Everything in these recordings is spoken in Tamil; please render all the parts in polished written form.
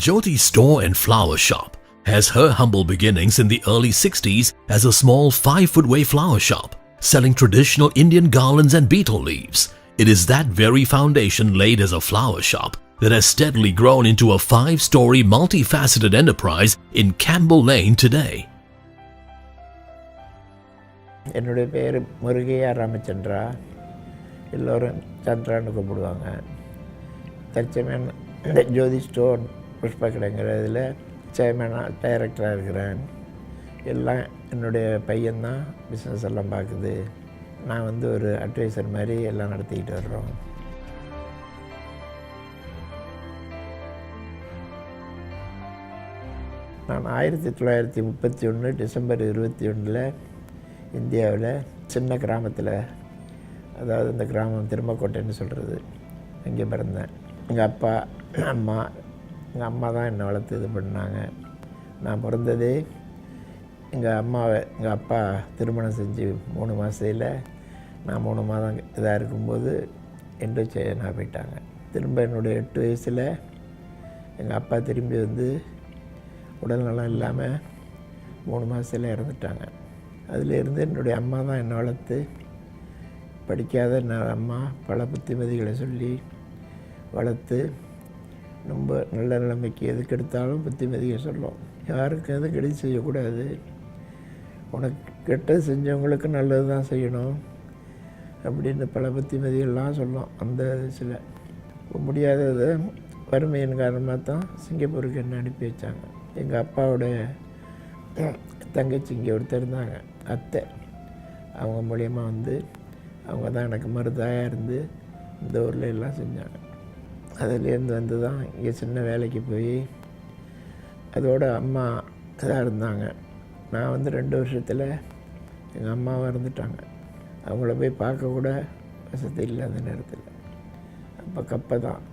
Jothi Store and Flower Shop has her humble beginnings in the early 60s as a small 5-foot-way flower shop selling traditional Indian garlands and betel leaves. It is that very foundation laid as a flower shop that has steadily grown into a 5-story multifaceted enterprise in Campbell Lane today. என்னுடைய பேர் முருகையா ராமச்சந்திரா, எல்லோரும் சந்திரான்னு கூப்பிடுவாங்க. தற்சமயம் இந்த ஜோதி ஸ்டோர் புஷ்ப கடைங்கிறதுல சேர்மேனாக டைரக்டராக இருக்கிறேன். எல்லாம் என்னுடைய பையன்தான் பிஸ்னஸ் எல்லாம் பார்க்குது. நான் வந்து ஒரு அட்வைசர் மாதிரி எல்லாம் நடத்திக்கிட்டு வர்றோம். நான் 1931 டிசம்பர் 21 இந்தியாவில் சின்ன கிராமத்தில், அதாவது இந்த கிராமம் திரும்பக்கோட்டைன்னு சொல்கிறது, அங்கே பிறந்தேன். எங்கள் அப்பா எங்கள் அம்மா தான் என்னை வளர்த்து இது பண்ணாங்க. நான் பிறந்ததே எங்கள் அப்பா திருமணம் செஞ்சு 3 மாதத்தில் நான் 3 மாதம் இதாக இருக்கும்போது நான் போயிட்டாங்க. திரும்ப என்னுடைய 8 வயசில் எங்கள் அப்பா திரும்பி வந்து உடல்நலம் இல்லாமல் 3 மாதத்தில் இறந்துட்டாங்க. அதிலேருந்து என்னுடைய அம்மா தான் என்னை வளர்த்து, படிக்காத என்னோடய அம்மா பல புத்திமதிகளை சொல்லி வளர்த்து ரொம்ப நல்ல நிலைமைக்கு எதுக்கு எடுத்தாலும் புத்திமதியை சொல்லும். யாருக்கும் எதுவும் கெடுதி செய்யக்கூடாது, உனக்கு கெட்டது செஞ்சவங்களுக்கு நல்லது தான் செய்யணும் அப்படின்னு பல புத்திமதிகள்லாம் சொல்லும். அந்த சில முடியாதது வறுமையின் காரணமாக தான் சிங்கப்பூருக்கு என்ன அனுப்பி வச்சாங்க. எங்கள் அப்பாவோடைய தங்கச்சி இங்கே ஒருத்தர் இருந்தாங்க, அத்தை. அவங்க மூலியமாக வந்து அவங்க தான் எனக்கு மருதாயாக இருந்து இந்த ஊரில் எல்லாம் செஞ்சாங்க. அதுலேருந்து வந்து தான் இங்கே சின்ன வேலைக்கு போய் அதோட அம்மா இதாக இருந்தாங்க. நான் வந்து 2 வருஷத்தில் எங்கள் அம்மாவை இறந்துட்டாங்க. அவங்கள போய் பார்க்கக்கூட வசதி இல்லை அந்த நேரத்தில். அப்போ கப்பை தான்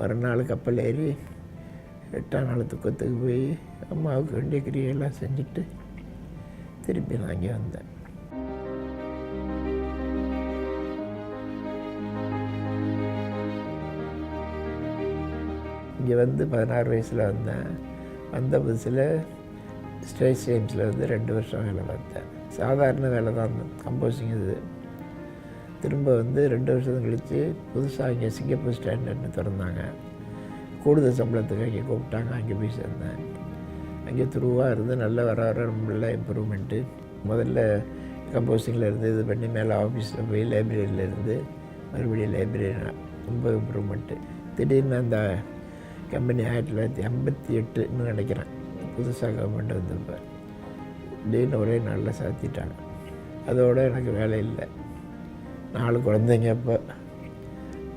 மறுநாள் கப்பல் ஏறி 8ஆம் நாள் துக்கத்துக்கு போய் அம்மாவுக்கு வேண்டிய கிரியெல்லாம் செஞ்சுட்டு திருப்பி நான் இங்கே வந்தேன். இங்கே வந்து 16 வயசில் வந்தேன். வந்த புதுசில் ஸ்டேட் சேம்ஸில் வந்து 2 வருஷம் வேலை பார்த்தேன். சாதாரண வேலை தான், கம்போசிங் இது. திரும்ப வந்து 2 வருஷம் கழித்து புதுசாக இங்கே சிங்கப்பூர் ஸ்டாண்டர்ட்னு திறந்தாங்க. கூடுதல் சம்பளத்துக்கு அங்கே கூப்பிட்டாங்க. அங்கே போய் சேர்ந்தேன். அங்கே துருவாக இருந்து நல்ல வர நல்ல இம்ப்ரூவ்மெண்ட்டு. முதல்ல கம்போசிங்கில் இருந்து இது பண்ணி மேலே ஆஃபீஸில் போய் லைப்ரரியில் இருந்து மறுபடியும் லைப்ரரி ரொம்ப இம்ப்ரூவ்மெண்ட்டு. திடீர்னு அந்த கம்பெனி 1958ன்னு நினைக்கிறேன் புதுசாக கவர்மெண்ட் வந்திருப்பேன். திடீர்னு ஒரே நாளில் சாத்திட்டாங்க. அதோடு எனக்கு வேலை இல்லை. 4 குழந்தைங்க. அப்போ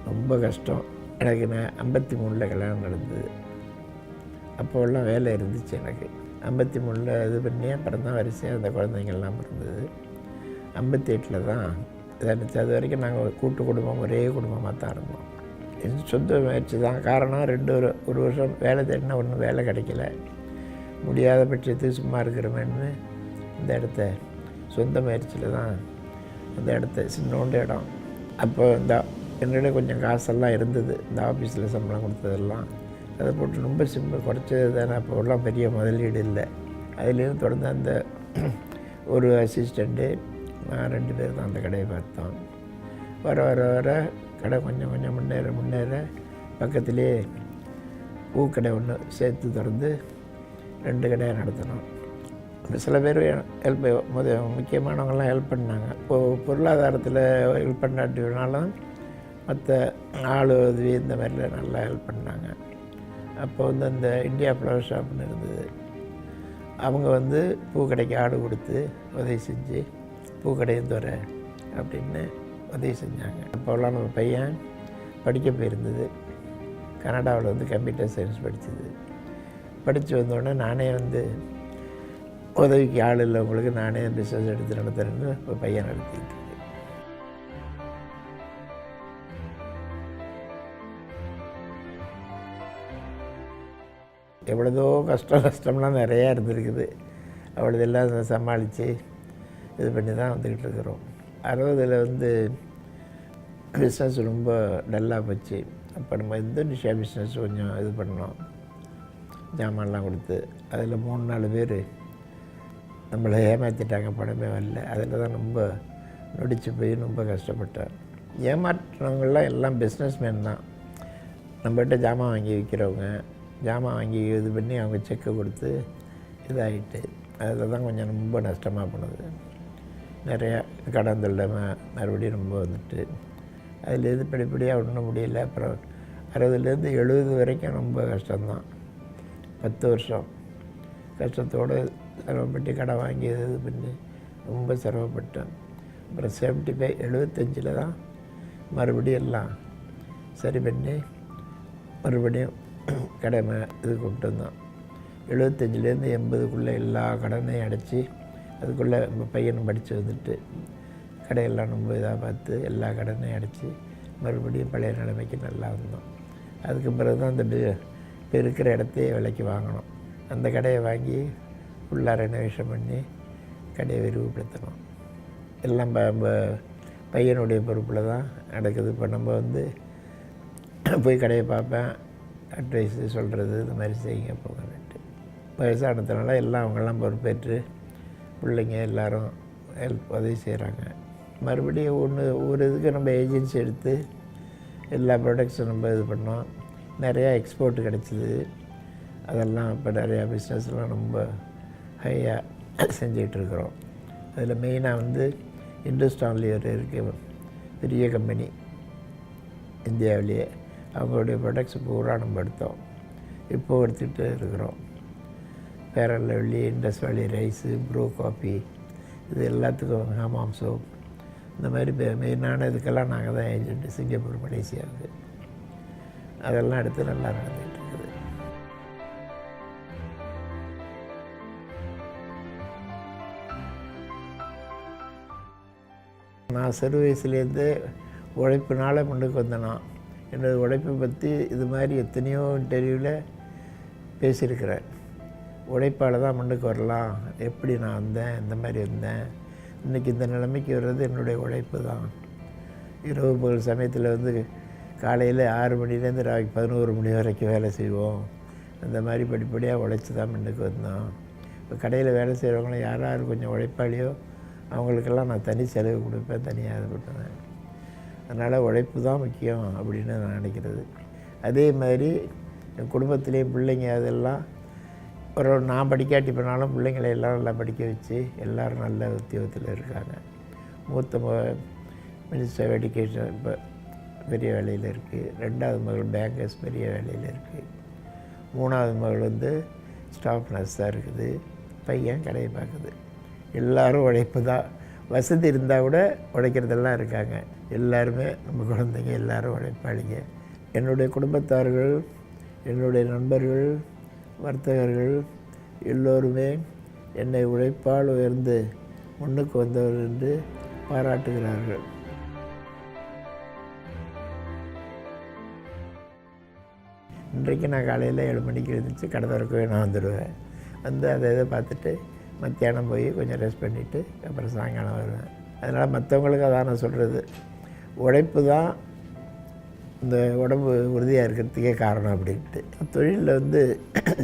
ரொம்ப கஷ்டம் எனக்கு. நான் 53 கல்யாணம் நடந்தது. அப்போல்லாம் வேலை இருந்துச்சு எனக்கு. 53 இது பண்ணி அப்புறம் தான் வரிசையாக அந்த குழந்தைங்கள்லாம் இருந்தது. 58 தான் இதாகிடுச்சு. அது வரைக்கும் நாங்கள் கூட்டு குடும்பம், ஒரே குடும்பமாக தான் இருந்தோம். சொந்த முயற்சி தான் காரணம். 1 வருஷம் வேலை தேடினா ஒன்றும் வேலை கிடைக்கல. முடியாத பட்சத்துக்கு சும்மா இருக்கிறோமேன்னு இந்த இடத்த சொந்த முயற்சியில் தான் அந்த இடத்த சின்னோண்டு இடம். அப்போ இந்த என்னிட கொஞ்சம் காசெல்லாம் இருந்தது. இந்த ஆஃபீஸில் சம்பளம் கொடுத்ததெல்லாம் அதை போட்டு ரொம்ப குறைச்சது தானே. அப்போல்லாம் பெரிய முதலீடு இல்லை. அதுலேருந்து தொடர்ந்து அந்த ஒரு அசிஸ்டண்ட்டு நான் 2 பேர் தான் அந்த கடையை பார்த்தோம். வர வர வர கடை கொஞ்சம் கொஞ்சம் முன்னேற பக்கத்திலே பூக்கடை ஒன்று சேர்த்து திறந்து 2 கடையை நடத்தினோம். சில பேர் ஹெல்ப் முக்கியமானவங்கள்லாம் ஹெல்ப் பண்ணாங்க. இப்போது பொருளாதாரத்தில் ஹெல்ப் பண்ணாட்டினாலும் மற்ற ஆள் உதவி இந்த மாதிரிலாம் நல்லா ஹெல்ப் பண்ணாங்க. அப்போ வந்து அந்த இந்தியா ஃப்ளவர் ஷாப்னு இருந்தது. அவங்க வந்து பூக்கடைக்கு ஆடு கொடுத்து உதவி செஞ்சு பூக்கடையும் தர அப்படின்னு உதவி செஞ்சாங்க. அப்போல்லாம் நம்ம பையன் படிக்க போயிருந்தது. கனடாவில் வந்து கம்ப்யூட்டர் சயின்ஸ் படித்தது. படித்து வந்தோடனே நானே வந்து உதவிக்கு ஆள் இல்லவங்களுக்கு நானே பிஸ்னஸ் எடுத்து நடத்துகிறேன்னு இப்போ பையன் நடத்திக்கிட்டு. எவ்வளோதோ கஷ்டம்லாம் நிறையா இருந்திருக்குது. அவ்வளோதெல்லாம் சமாளித்து இது பண்ணி தான் வந்துக்கிட்டு இருக்கிறோம். 60 வந்து பிஸ்னஸ் ரொம்ப டல்லாக போச்சு. அப்போ நம்ம இந்தோனேஷியா பிஸ்னஸ் கொஞ்சம் இது பண்ணோம். ஜாமான்லாம் கொடுத்து அதில் 3-4 பேர் நம்மளை ஏமாற்றிட்டாங்க, பணமே வரல. அதில் தான் ரொம்ப நொடிச்சு போய் ரொம்ப கஷ்டப்பட்டேன். ஏமாற்றுறவங்களாம் எல்லாம் பிஸ்னஸ்மேன் தான். நம்மகிட்ட ஜாமான் வாங்கி விற்கிறவங்க, ஜாமான் வாங்கி இது பண்ணி அவங்க செக்கை கொடுத்து இதாகிட்டு அதில் தான் கொஞ்சம் ரொம்ப நஷ்டமாக போனது. நிறையா கடன் தொல்லை மறுபடியும் ரொம்ப வந்துட்டு அதில் இது படிப்படியாக ஒன்றும் முடியல. அப்புறம் 60லேருந்து 70 வரைக்கும் ரொம்ப கஷ்டம்தான். 10 வருஷம் கஷ்டத்தோடு சிரமப்பட்டு கடை வாங்கி இது பண்ணி ரொம்ப சிரமப்பட்டேன். அப்புறம் 75 தான் மறுபடியும் எல்லாம் சரி பண்ணி மறுபடியும் கடை இது கொண்டு வந்தோம். 75லேருந்து 80க்குள்ளே எல்லா கடனையும் அடைச்சி அதுக்குள்ளே நம்ம பையனும் படித்து வந்துட்டு கடையெல்லாம் ரொம்ப இதாக பார்த்து எல்லா கடனையும் அடைச்சி மறுபடியும் பழைய நிலைமைக்கு நல்லா வந்தோம். அதுக்கு பிறகு தான் இந்த இப்போ இருக்கிற இடத்தையே விலைக்கு வாங்கணும். அந்த கடையை வாங்கி ஃபுல்லாக ரெனோவேஷன் பண்ணி கடையை விரிவுபடுத்தணும். எல்லாம் பையனுடைய பொறுப்பில் தான் நடக்குது. இப்போ நம்ம போய் கடையை பார்ப்பேன், அட்வைஸ் சொல்கிறது, இந்த மாதிரி செய்யுங்க போங்கன்னுட்டு. வயசானதுனால எல்லாம் அவங்கெல்லாம் பொறுப்பேற்று பிள்ளைங்க எல்லோரும் உதவி செய்கிறாங்க. மறுபடியும் ஒரு இதுக்கு நம்ம ஏஜென்சி எடுத்து எல்லா ப்ராடக்ட்ஸும் நம்ம இது பண்ணோம். நிறையா எக்ஸ்போர்ட் கிடச்சிது. அதெல்லாம் இப்போ நிறையா பிஸ்னஸ்லாம் ரொம்ப ஹையாக செஞ்சிகிட்ருக்குறோம். அதில் மெயினாக இந்துஸ்தான் ஒரு இருக்குது, பெரிய கம்பெனி இந்தியாவிலேயே. அவங்களுடைய ப்ராடக்ட்ஸ் பூரா நம்ம எடுத்தோம், இப்போது எடுத்துகிட்டு இருக்கிறோம். பேரல் லவ்லி, இண்டஸ் வேலி ரைஸு, ப்ரூ காஃபி, இது எல்லாத்துக்கும் ஹமாம் சோப், இந்த மாதிரி மெயினான இதுக்கெல்லாம் நாங்கள் தான் ஏஜென்ட்டு. சிங்கப்பூர், மலேசியாவுக்கு அதெல்லாம் எடுத்து நல்லா நடந்துகிட்டு இருக்குது. நான் சிறு வயசுலேருந்து உழைப்பினால் முன்னுக்கு வந்தேனா. என்னோடய உழைப்பை பற்றி இது மாதிரி எத்தனையோ இன்டர்வியூவில் பேசியிருக்கிறேன். உழைப்பால் தான் முன்னுக்கு வரலாம், எப்படி நான் வந்தேன், இந்த மாதிரி வந்தேன், இன்றைக்கி இந்த நிலைமைக்கு வர்றது என்னுடைய உழைப்பு தான். இரவு பகல் சமயத்தில் காலையில் 6 மணிலேருந்து ராவிக்கு 11 மணி வரைக்கும் வேலை செய்வோம். அந்த மாதிரி படிப்படியாக உழைச்சி தான் முன்னுக்கு வந்தோம். இப்போ கடையில் வேலை செய்கிறவங்களும் யார் கொஞ்சம் உழைப்பாளியோ அவங்களுக்கெல்லாம் நான் தனி செலவு கொடுப்பேன், தனியாக இது பண்ணுவேன். அதனால் உழைப்பு தான் முக்கியம் அப்படின்னு நான் நினைக்கிறது. அதே மாதிரி என் குடும்பத்திலேயே பிள்ளைங்க அதெல்லாம் நான் படிக்காட்டி போனாலும் பிள்ளைங்களை எல்லாம் நல்லா படிக்க வச்சு எல்லோரும் நல்ல உத்தியோகத்தில் இருக்காங்க. மூத்த மினிஸ்டர் ஆஃப் எஜுகேஷன் இப்போ பெரிய வேலையில் இருக்குது. 2வது மகள் பேங்கர்ஸ் பெரிய வேலையில் இருக்குது. 3வது மகள் ஸ்டாஃப் நர்ஸாக இருக்குது. பையன் கடையை பார்க்குது. எல்லோரும் உழைப்பு தான். வசதி இருந்தால் கூட உழைக்கிறதெல்லாம் இருக்காங்க. எல்லாருமே நம்ம குழந்தைங்க எல்லோரும் உழைப்பாளிங்க. என்னுடைய குடும்பத்தார்கள், என்னுடைய நண்பர்கள், வர்த்தகர்கள் எல்லோருமே என்னை உழைப்பால் உயர்ந்து முன்னுக்கு வந்தவர்கள் என்று பாராட்டுகிறார்கள். இன்றைக்கு நான் காலையில் 7 மணிக்கு எழுந்திரிச்சு கடை திறக்கவே நான் வந்துடுவேன். அதை இதை பார்த்துட்டு மத்தியானம் போய் கொஞ்சம் ரெஸ்ட் பண்ணிவிட்டு அப்புறம் சாயங்காலம் வருவேன். அதனால் மற்றவங்களுக்கு அதான் நான் சொல்கிறது, உழைப்பு தான் இந்த உடம்பு உறுதியாக இருக்கிறதுக்கே காரணம் அப்படின்ட்டு. தொழிலில்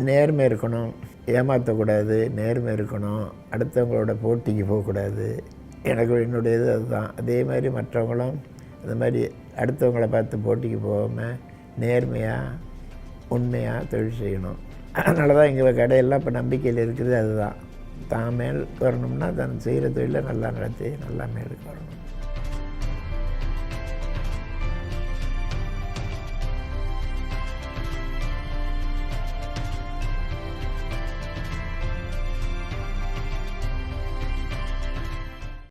நேர்மை இருக்கணும், ஏமாற்றக்கூடாது, நேர்மை இருக்கணும், அடுத்தவங்களோட போட்டிக்கு போகக்கூடாது. என்னுடைய இது அதுதான். அதே மாதிரி மற்றவங்களும் அந்த மாதிரி அடுத்தவங்கள பார்த்து போட்டிக்கு போகாமல் நேர்மையாக உண்மையாக தொழில் செய்யணும். அதனால தான் எங்கள் கடையெல்லாம் இப்போ நம்பிக்கையில் இருக்குது. அதுதான், தான் மேல் வரணும்னா தான் செய்கிற தொழிலை நல்லா நடத்தி நல்லா மேலுக்கு வரணும்.